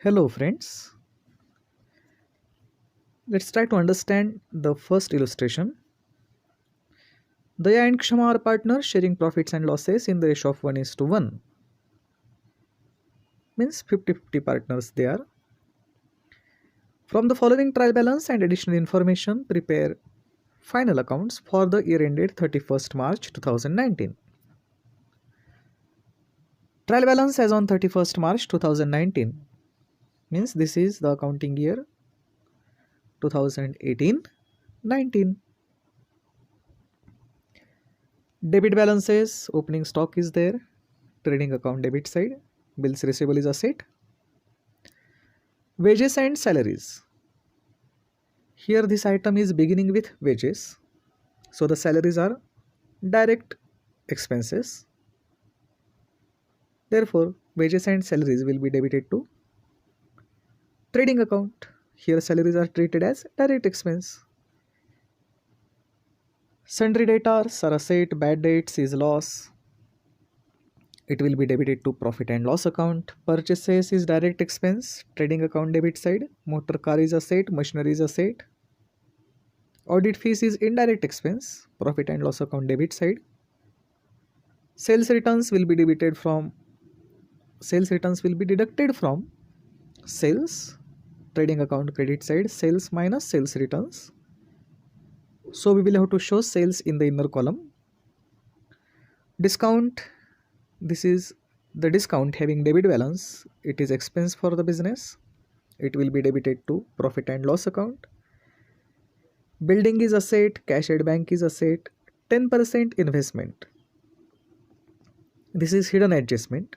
Hello friends, let's try to understand the first illustration. Daya and Kshama are partners sharing profits and losses in the ratio of 1 is to 1. Means 50-50 partners they are. From the following trial balance and additional information, prepare final accounts for the year ended 31st March 2019. Trial balance as on 31st March 2019 means this is the accounting year 2018-19. Debit balances, opening stock is there, trading account debit side, bills receivable is asset, wages and salaries. Here this item is beginning with wages, so the salaries are direct expenses. Therefore, wages and salaries will be debited to trading account. Here salaries are treated as direct expense. Sundry debtors are asset, bad debts is loss. It will be debited to profit and loss account. Purchases is direct expense, trading account debit side. Motor car is asset, machinery is asset. Audit fees is indirect expense, profit and loss account debit side. Sales returns will be debited from sales returns will be deducted from sales, trading account credit side, sales minus sales returns. So we will have to show sales in the inner column. Discount, this is the discount having debit balance, it is expense for the business. It will be debited to profit and loss account. Building is asset, cash at bank is asset, 10% investment. This is hidden adjustment.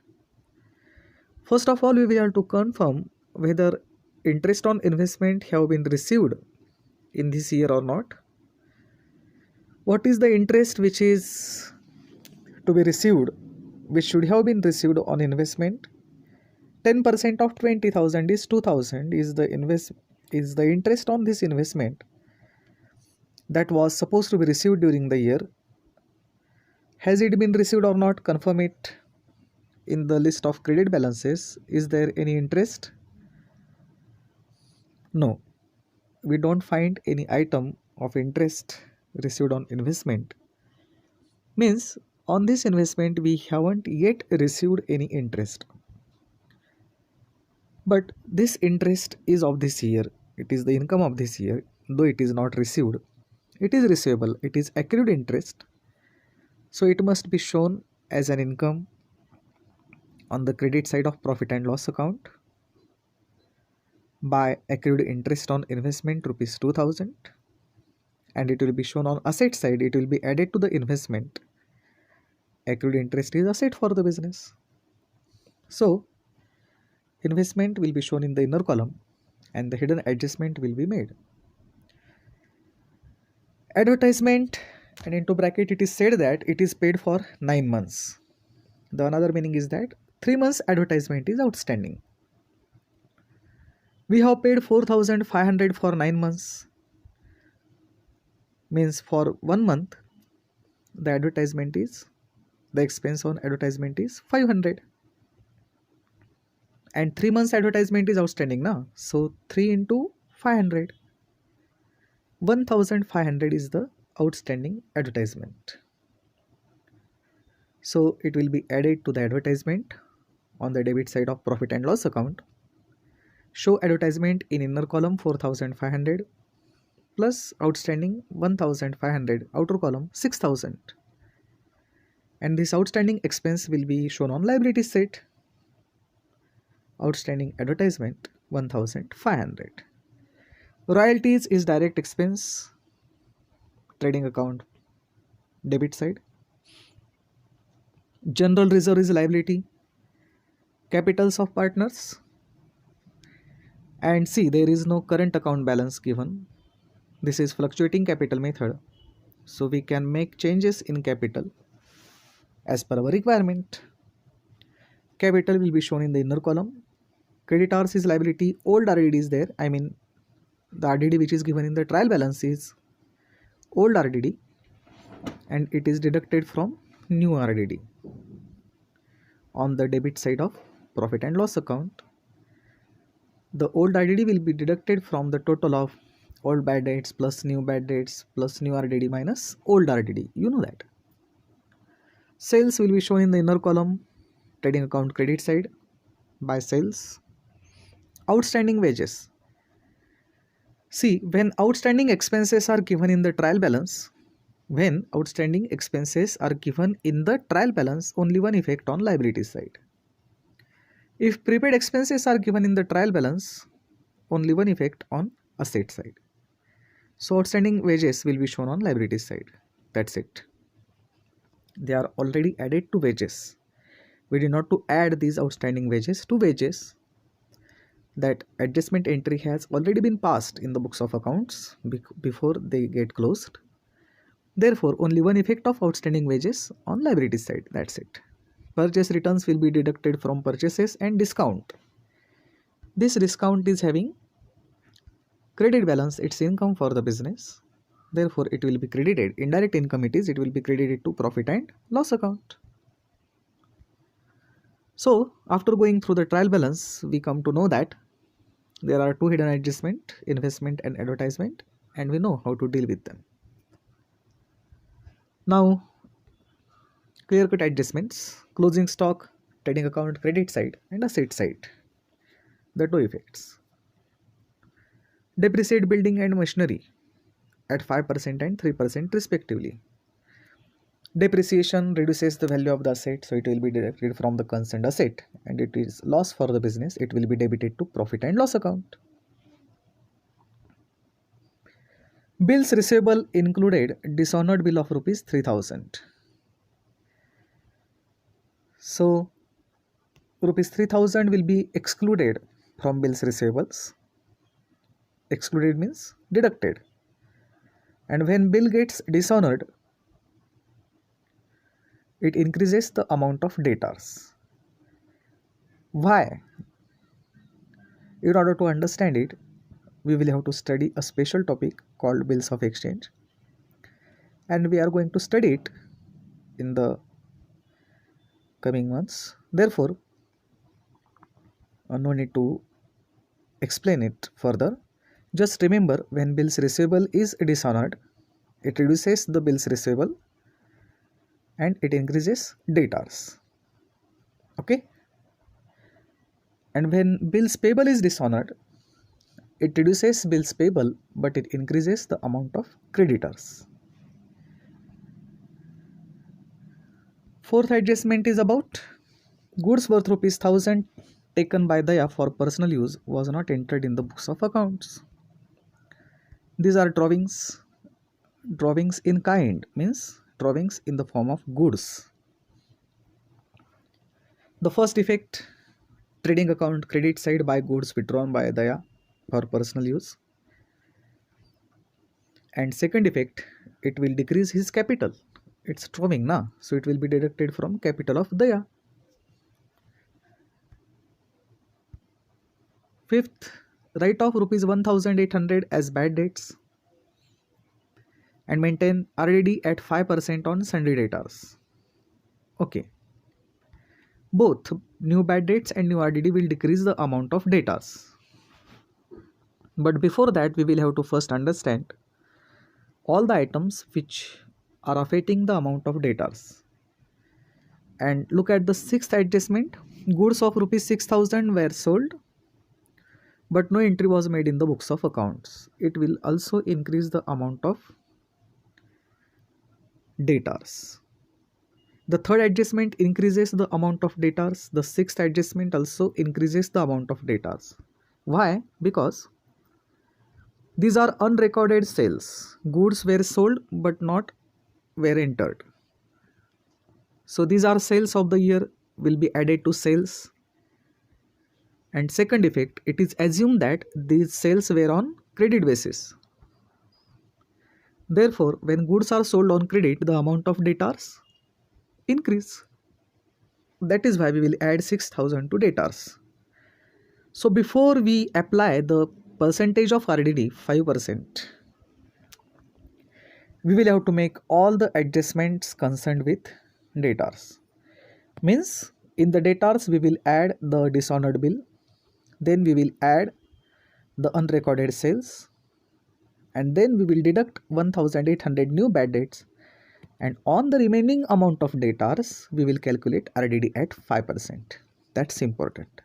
First of all, we will have to confirm whether interest on investment have been received in this year or not. What is the interest which is to be received, which should have been received on investment? 10% of 20,000 is 2,000 is the interest on this investment that was supposed to be received during the year. Has it been received or not? Confirm it in the list of credit balances. Is there any interest? No, we don't find any item of interest received on investment. Means on this investment we haven't yet received any interest. But this interest is of this year. It is the income of this year, though it is not received. It is receivable. It is accrued interest. So it must be shown as an income on the credit side of profit and loss account by accrued interest on investment rupees 2,000, and it will be shown on asset side. It will be added to the investment. Accrued interest is asset for the business. So investment will be shown in the inner column and the hidden adjustment will be made. Advertisement, and into bracket it is said that it is paid for 9 months. The another meaning is that 3 months advertisement is outstanding. We have paid 4,500 for 9 months. Means for 1 month the expense on advertisement is 500. And 3 months advertisement is outstanding now. So 3 into 500. 1,500 is the outstanding advertisement. So it will be added to the advertisement on the debit side of profit and loss account. Show advertisement in inner column 4,500 plus outstanding 1,500, outer column 6,000. And this outstanding expense will be shown on liability side. Outstanding advertisement 1,500. Royalties is direct expense, trading account debit side. General reserve is liability, capitals of partners. And see, there is no current account balance given. This is fluctuating capital method, so we can make changes in capital as per our requirement. Capital will be shown in the inner column. Creditors is liability, old RDD is there. I mean the RDD which is given in the trial balance is old RDD and it is deducted from new RDD on the debit side of profit and loss account. the old RDD will be deducted from the total of old bad debts plus new bad debts plus new RDD minus old RDD. You know that. Sales will be shown in the inner column, trading account credit side by sales. Outstanding wages. See, when outstanding expenses are given in the trial balance, only one effect on liability side. If prepaid expenses are given in the trial balance, only one effect on asset side. So outstanding wages will be shown on liability side. That's it. They are already added to wages. We did not to add these outstanding wages to wages. That adjustment entry has already been passed in the books of accounts before they get closed. Therefore, only one effect of outstanding wages on liability side. That's it. Purchase returns will be deducted from purchases and discount. This discount is having credit balance, its income for the business. Therefore, it will be credited. Indirect income it will be credited to profit and loss account. So, after going through the trial balance, we come to know that there are two hidden adjustment, investment and advertisement, and we know how to deal with them. Now, clear-cut adjustments, closing stock, trading account credit side and asset side. The two effects. Depreciate building and machinery at 5% and 3% respectively. Depreciation reduces the value of the asset, so it will be deducted from the concerned asset, and it is loss for the business, it will be debited to profit and loss account. Bills receivable included dishonored bill of rupees 3000. So rupees 3000 will be excluded from bills receivables. Excluded means deducted. And when bill gets dishonored, it increases the amount of debtors. Why? In order to understand it, we will have to study a special topic called bills of exchange, and we are going to study it in the coming months. Therefore, no need to explain it further. Just remember, when bills receivable is dishonored, it reduces the bills receivable and it increases debtors. Okay? And when bills payable is dishonored, it reduces bills payable but it increases the amount of creditors. Fourth adjustment is about goods worth rupees 1000 taken by Daya for personal use was not entered in the books of accounts. These are drawings. Drawings in kind means drawings in the form of goods. The first effect, trading account credit side by goods withdrawn by Daya for personal use. And second effect, it will decrease his capital. It's drawing na, so it will be deducted from capital of Daya. Fifth, write off rupees 1800 as bad debts and maintain RDD at 5% on sundry debtors. Okay. Both new bad debts and new RDD will decrease the amount of debtors. But before that, we will have to first understand all the items which are affecting the amount of debtors. And look at the sixth adjustment. Goods of rupees 6000 were sold, but no entry was made in the books of accounts. It will also increase the amount of debtors. The third adjustment increases the amount of debtors. The sixth adjustment also increases the amount of debtors. Why? Because these are unrecorded sales. Goods were sold but not were entered. So these are sales of the year will be added to sales. And second effect, it is assumed that these sales were on credit basis. Therefore, when goods are sold on credit, the amount of debtors increase. That is why we will add 6000 to debtors. So before we apply the percentage of RDD 5%, we will have to make all the adjustments concerned with debtors. Means in the debtors we will add the dishonored bill, then we will add the unrecorded sales, and then we will deduct 1800 new bad debts, and on the remaining amount of debtors we will calculate RDD at 5%. That's important.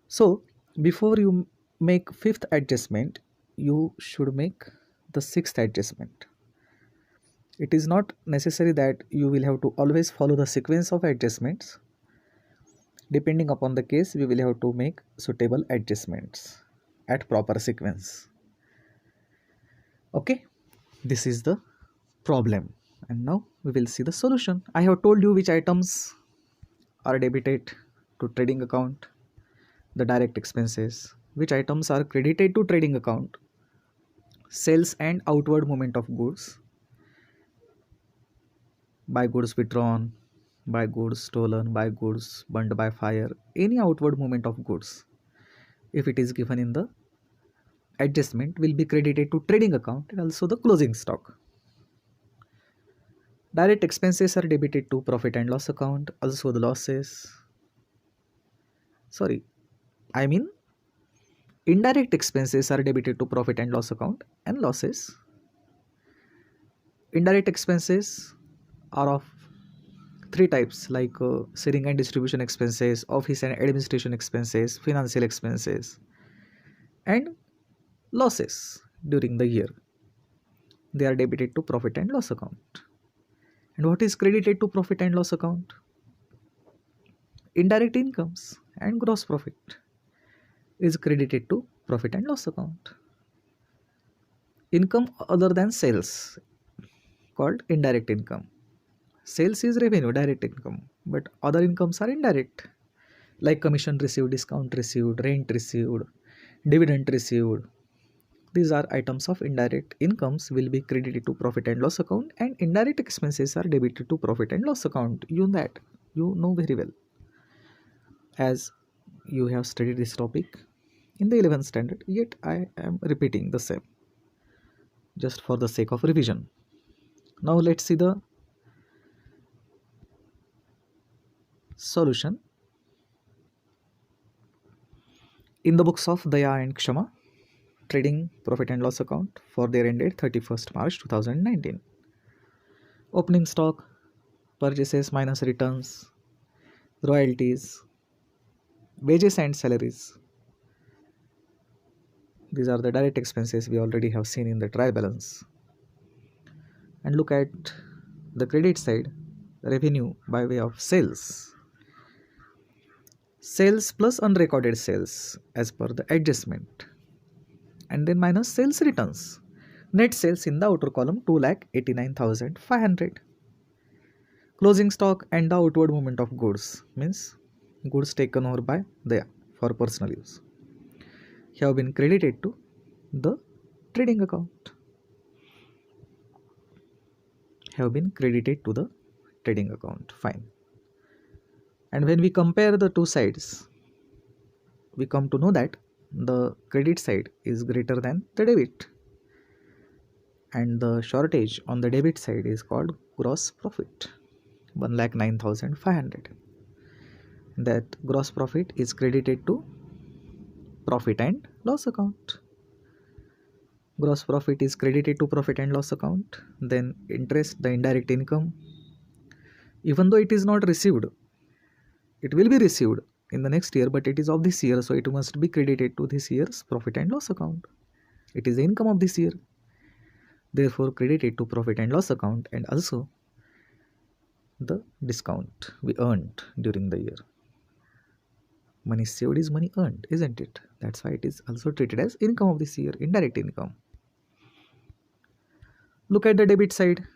So before you make fifth adjustment, you should make the sixth adjustment. It is not necessary that you will have to always follow the sequence of adjustments. Depending upon the case, we will have to make suitable adjustments at proper sequence. Okay, this is the problem, and now we will see the solution. I have told you which items are debited to trading account, the direct expenses, which items are credited to trading account, sales and outward movement of goods, buy goods withdrawn, buy goods stolen, buy goods burned by fire, any outward movement of goods, if it is given in the adjustment, will be credited to trading account, and also the closing stock. Direct expenses are debited to profit and loss account, also the losses. Sorry, I mean indirect expenses are debited to profit and loss account and losses. Indirect expenses are of three types, like selling and distribution expenses, office and administration expenses, financial expenses, and losses during the year. They are debited to profit and loss account. And what is credited to profit and loss account? Indirect incomes and gross profit is credited to profit and loss account. Income other than sales, called indirect income. Sales is revenue, direct income, but other incomes are indirect, like commission received, discount received, rent received, dividend received. These are items of indirect incomes will be credited to profit and loss account, and indirect expenses are debited to profit and loss account. You know very well, as you have studied this topic in the 11th standard, yet I am repeating the same just for the sake of revision. Now let's see the solution. In the books of Daya and Kshama, trading profit and loss account for their end date 31st March 2019. Opening stock, purchases minus returns, royalties, wages and salaries. These are the direct expenses we already have seen in the trial balance. And look at the credit side, revenue by way of sales. Sales plus unrecorded sales as per the adjustment. And then minus sales returns. Net sales in the outer column 2,89,500. Closing stock and the outward movement of goods, means goods taken over by Daya for personal use, have been credited to the trading account. Fine. And when we compare the two sides, we come to know that the credit side is greater than the debit, and the shortage on the debit side is called gross profit, 1,09,500. That gross profit is credited to profit and loss account. Gross profit is credited to profit and loss account. Then interest, the indirect income, even though it is not received, it will be received in the next year, but it is of this year, so it must be credited to this year's profit and loss account. It is the income of this year, therefore credited to profit and loss account. And also the discount we earned during the year. Money saved is money earned, isn't it? That's why it is also treated as income of this year, indirect income. Look at the debit side.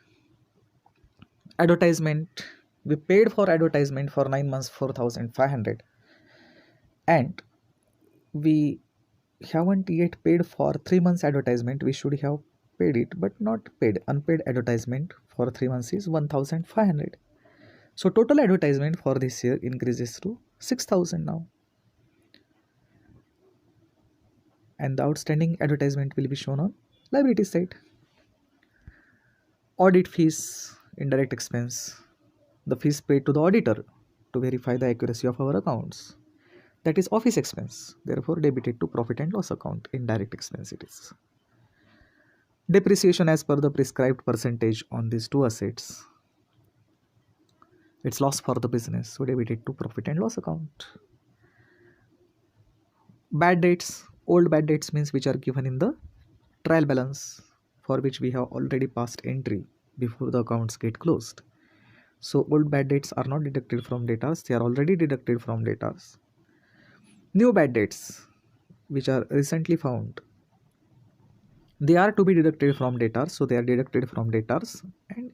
Advertisement. We paid for advertisement for 9 months 4,500, and we haven't yet paid for 3 months advertisement. We should have paid it, but not paid. Unpaid advertisement for 3 months is 1,500. So total advertisement for this year increases to 6,000 now. And the outstanding advertisement will be shown on liability side. Audit fees, indirect expense, the fees paid to the auditor to verify the accuracy of our accounts. that is office expense, therefore debited to profit and loss account. Indirect expense it is. Depreciation as per the prescribed percentage on these two assets, it's loss for the business, so debited to profit and loss account. Bad debts, old bad debts means which are given in the trial balance, for which we have already passed entry before the accounts get closed. So old bad debts are not deducted from debtors, they are already deducted from debtors. New bad debts which are recently found, they are to be deducted from debtors, so they are deducted from debtors, and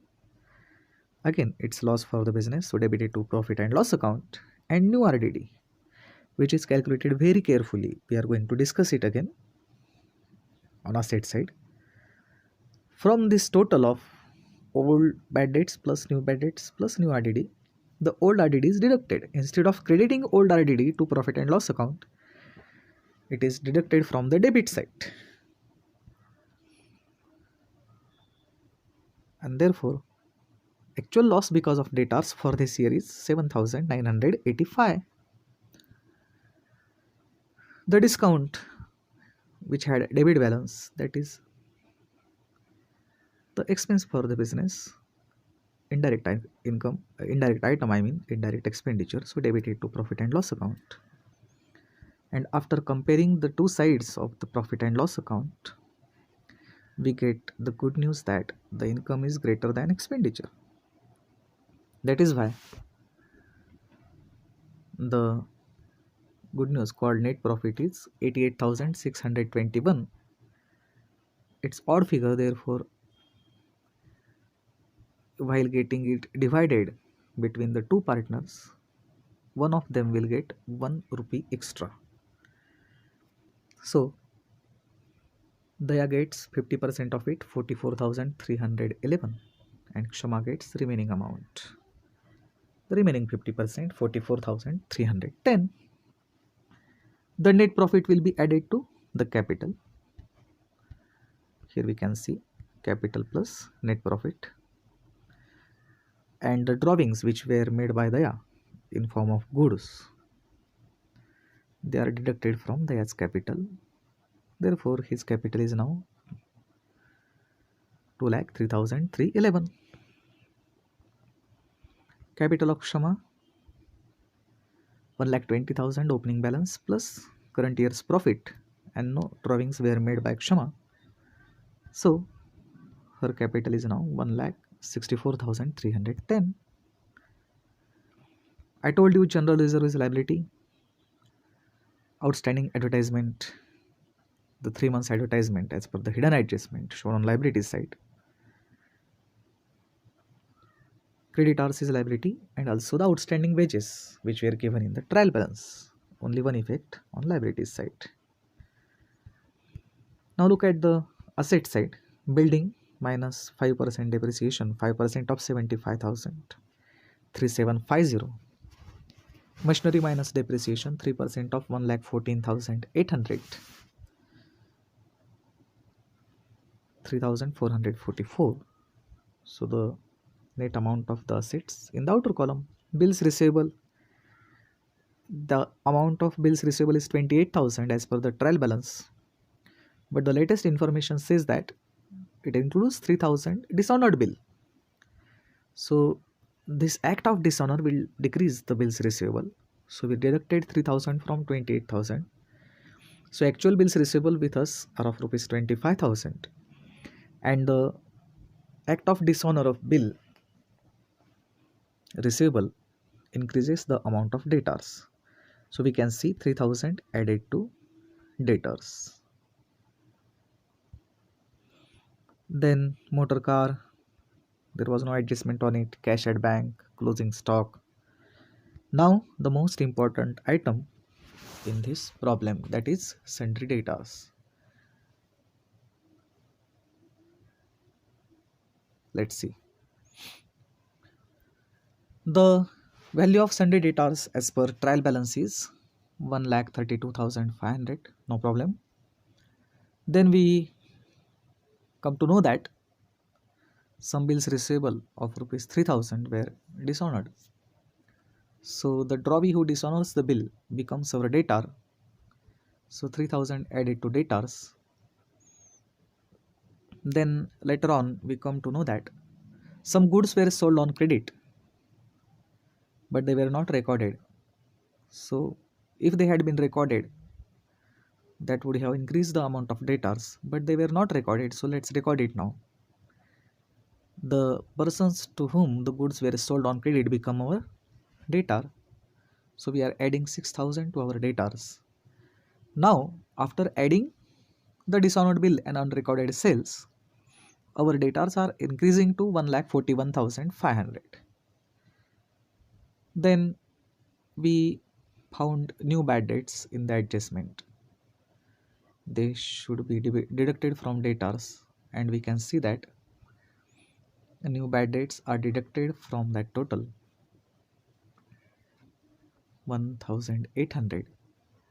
again it's loss for the business, so debited to profit and loss account. And new RDD which is calculated very carefully, we are going to discuss it again on asset side. From this total of old bad debts plus new bad debts plus new RDD, the old RDD is deducted. Instead of crediting old RDD to profit and loss account, it is deducted from the debit side. And therefore, actual loss because of debtors for this year is 7,985. The discount which had debit balance, that is the expense for the business, indirect income, indirect item, I mean indirect expenditure, so debited to profit and loss account. And after comparing the two sides of the profit and loss account, we get the good news that the income is greater than expenditure. That is why the good news called net profit is 88,621. It's odd figure, therefore while getting it divided between the two partners, one of them will get 1 rupee extra. So Daya gets 50% of it, 44,311, and Kshama gets remaining amount. The remaining 50%, 44,310. The net profit will be added to the capital. Here we can see capital plus net profit. And the drawings which were made by Daya in form of goods, they are deducted from Daya's capital. Therefore, his capital is now 2,03,311. Capital of Kshama 1,20,000 opening balance plus current year's profit, and no drawings were made by Kshama. So her capital is now 1,64,310. I told you general reserve is liability. Outstanding advertisement, the 3 months advertisement as per the hidden adjustment shown on liability side. Creditors is liability, and also the outstanding wages which were given in the trial balance. Only one effect on liability side. Now look at the asset side. Building minus 5% depreciation, 5% of 75,000, 3750. Machinery minus depreciation, 3% of 1,14,800, 3,444. So the net amount of the assets in the outer column. Bills receivable, the amount of bills receivable is 28,000 as per the trial balance, but the latest information says that it includes 3,000 dishonored bill. So this act of dishonor will decrease the bills receivable, so we deducted 3,000 from 28,000. So actual bills receivable with us are of rupees 25,000, and the act of dishonor of bill receivable increases the amount of debtors. So we can see 3,000 added to debtors. Then motor car, there was no adjustment on it. Cash at bank, closing stock. Now the most important item in this problem, that is sundry debtors. Let's see. The value of sundry debtors as per trial balance is 1,32,500. No problem. Then we come to know that some bills receivable of rupees 3,000 were dishonored. So the drawee who dishonors the bill becomes our debtor. So 3000 added to debtors. Then later on we come to know that some goods were sold on credit, but they were not recorded. So if they had been recorded, that would have increased the amount of debtors, but they were not recorded. So let's record it now. The persons to whom the goods were sold on credit become our debtor. So we are adding 6000 to our debtors. Now, after adding the dishonored bill and unrecorded sales, our debtors are increasing to 1,41,500. Then we found new bad debts in the adjustment. They should be deducted from debtors, and we can see that new bad debts are deducted from that total 1,800.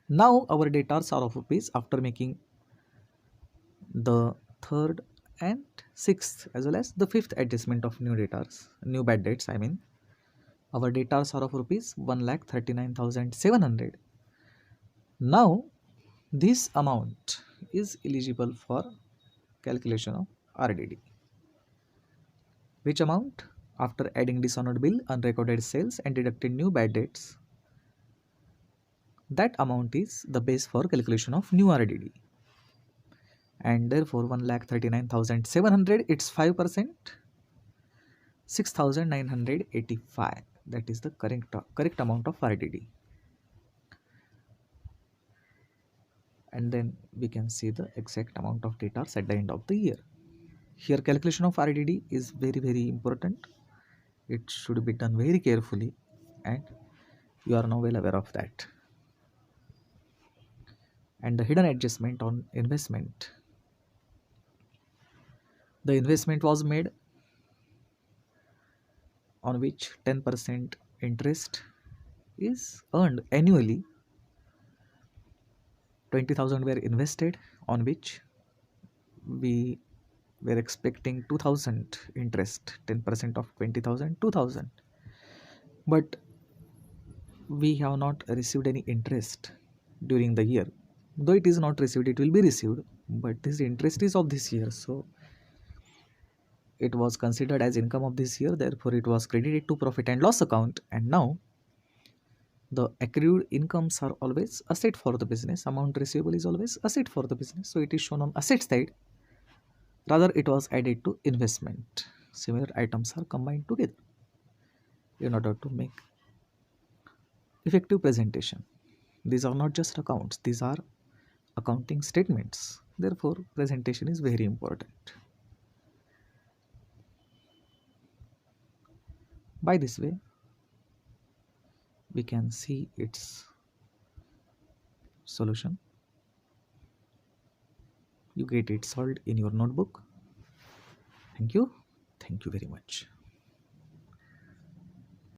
Now our debtors are of rupees after making the third and sixth as well as the fifth adjustment of new bad debts. I mean, our debtors are of rupees 1,39,700. Now this amount is eligible for calculation of RDD. Which amount? After adding dishonored bill, unrecorded sales and deducted new bad debts, that amount is the base for calculation of new RDD. And therefore 1,39,700, it's 5%, 6,985. That is the correct amount of RDD. And then we can see the exact amount of debtors at the end of the year. Here calculation of RDD is very important. It should be done very carefully, and you are now well aware of that. And the hidden adjustment on investment. The investment was made on which 10% interest is earned annually. 20,000 were invested, on which we were expecting 2,000 interest, 10% of 20,000, 2,000. But we have not received any interest during the year. Though it is not received, it will be received, but this interest is of this year, so it was considered as income of this year, therefore it was credited to profit and loss account. And now the accrued incomes are always asset for the business, amount receivable is always asset for the business, so it is shown on asset side, rather it was added to investment. Similar items are combined together in order to make effective presentation. These are not just accounts, these are accounting statements, therefore presentation is very important. By this way we can see its solution. You get it solved in your notebook. Thank you very much.